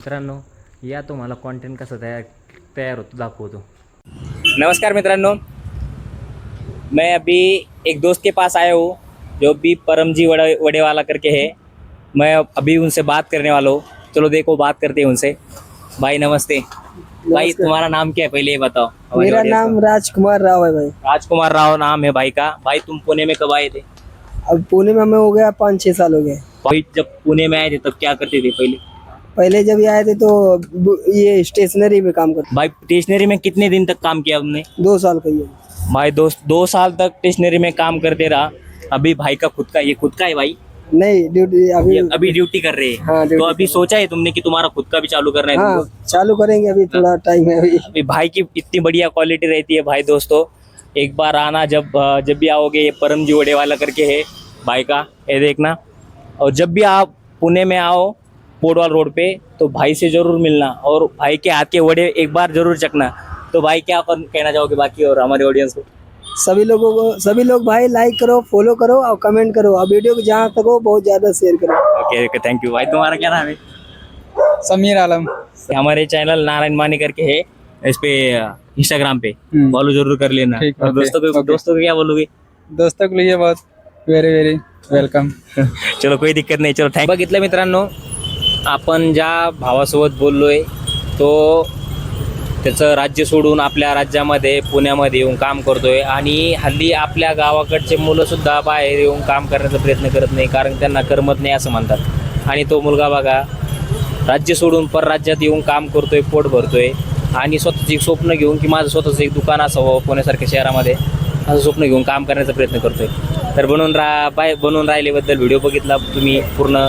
मित्रांनो या तुम्हाला कंटेंट कसं तैयार होतो दाखवतो। नमस्कार मित्रांनो, मैं अभी एक दोस्त के पास आया हूँ जो भी परमजी वडेवाला करके है। मैं अभी उनसे बात करने वाला हूँ। चलो देखो बात करते हैं उनसे। भाई नमस्ते। भाई तुम्हारा नाम क्या है पहले ये बताओ। मेरा नाम राजकुमार राव है भाई। राजकुमार राव नाम है भाई का। भाई तुम पुणे में कब आए थे? अब पुणे में हमें हो गया 5-6 साल हो गए। भाई जब पुणे में आए थे तब क्या करते थे पहले? पहले जब ये आए थे तो ये स्टेशनरी में काम करते। भाई स्टेशनरी में कितने दिन तक काम किया तुमने? 2 साल का ये। भाई दोस्त 2 साल तक स्टेशनरी में काम करते रहा। अभी भाई का खुद का, ये खुद का है भाई? नहीं ड्यूटी अभी ड्यूटी कर रहे हैं। हाँ, तो अभी सोचा है तुमने कि तुम्हारा खुद का भी चालू करना है? हाँ चालू करेंगे, अभी थोड़ा टाइम है अभी। अभी भाई की इतनी बढ़िया क्वालिटी रहती है भाई। दोस्तों एक बार आना, जब भी आओगे, ये परमजी वडेवाला करके है भाई का, ये देखना। और जब भी आप पुणे में आओ पोडवाल रोड पे तो भाई से जरूर मिलना और भाई के हाथ के वड़े एक बार जरूर चखना। तो भाई क्या कहना चाहोगे बाकी और हमारे ऑडियंस को? सभी लोग भाई लाइक करो, फॉलो करो और कमेंट करो और वीडियो को जहाँ तक हो बहुत ज्यादा शेयर करो। ओके ओके, थैंक यू भाई। तुम्हारा क्या नाम है? समीर आलम। हमारे चैनल नारायण मानी करके है, इस पे इंस्टाग्राम पे फॉलो जरूर कर लेना। और दोस्तों को क्या बोलोगे? दोस्तों के लिए बहुत वेरी वेलकम। चलो कोई दिक्कत नाही, चलो थँक। बघितलं मित्रांनो, आपण ज्या भावासोबत बोललोय तो त्याचं राज्य सोडून आपल्या राज्यामध्ये पुण्यामध्ये येऊन काम करतोय आणि हल्ली आपल्या गावाकडचे मुलंसुद्धा बाहेर येऊन काम करण्याचा प्रयत्न करत नाही, कारण त्यांना करमत नाही असं म्हणतात। आणि तो मुलगा बघा राज्य सोडून परराज्यात येऊन काम करतोय, पोट भरतोय आणि स्वतःचं एक स्वप्न घेऊन की माझं स्वतःचं एक दुकान असावं पुण्यासारख्या शहरामध्ये, असं स्वप्न घेऊन काम करण्याचा प्रयत्न करतोय। तर बनवून राहिल्याबद्दल व्हिडिओ बघितला तुम्ही पूर्ण,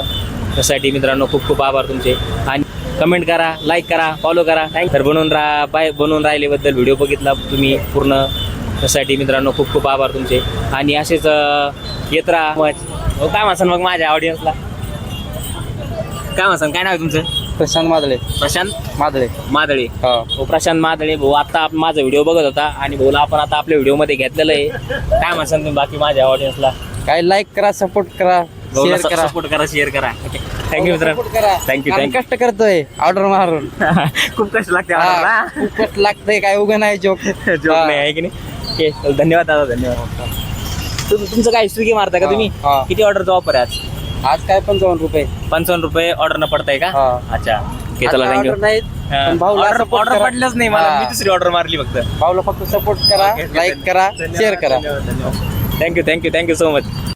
त्यासाठी मित्रांनो खूप खूप आभार तुमचे। आणि कमेंट करा, लाईक करा, फॉलो करा। तर बनवून राहिल्याबद्दल व्हिडिओ बघितला तुम्ही पूर्ण, त्यासाठी मित्रांनो खूप खूप आभार तुमचे। आणि असेच येत राहा। काय म्हणसान मग माझ्या ऑडियन्सला? काय म्हणसान, काय नाव आहे तुमचं? प्रशांत मादळे। हो प्रशांत मादळे भाऊ आता माझा व्हिडिओ बघत होता आणि भाऊला आपण आता आपल्या व्हिडिओमध्ये घेतलेलं आहे। काय म्हणसान तुम्ही बाकी माझ्या ऑडियन्सला? काय लाईक करा, सपोर्ट करा, शेअर करा, शेअर करा। थँक्यू मित्रांनो, थँक्यू कष्ट करतोय ऑर्डर मारून। खूप कष्ट लागते खूप कष्ट लागतंय, काय उगा नाही जोक नाही आहे की नाही? ओके धन्यवाद दादा, धन्यवाद। तुमचं काय स्विगी मारता का तुम्ही? किती ऑर्डरचा ऑफर आहे आज? आज काय 55 रुपये। 55 रुपये ऑर्डर न पडताय का? अच्छा ओके, चला थँक्यू। ऑर्डर पडलंच नाही मला, मी दुसरी ऑर्डर मारली फक्त। भाऊला फक्त सपोर्ट करा, लाईक करा, शेअर करा। Thank you so much.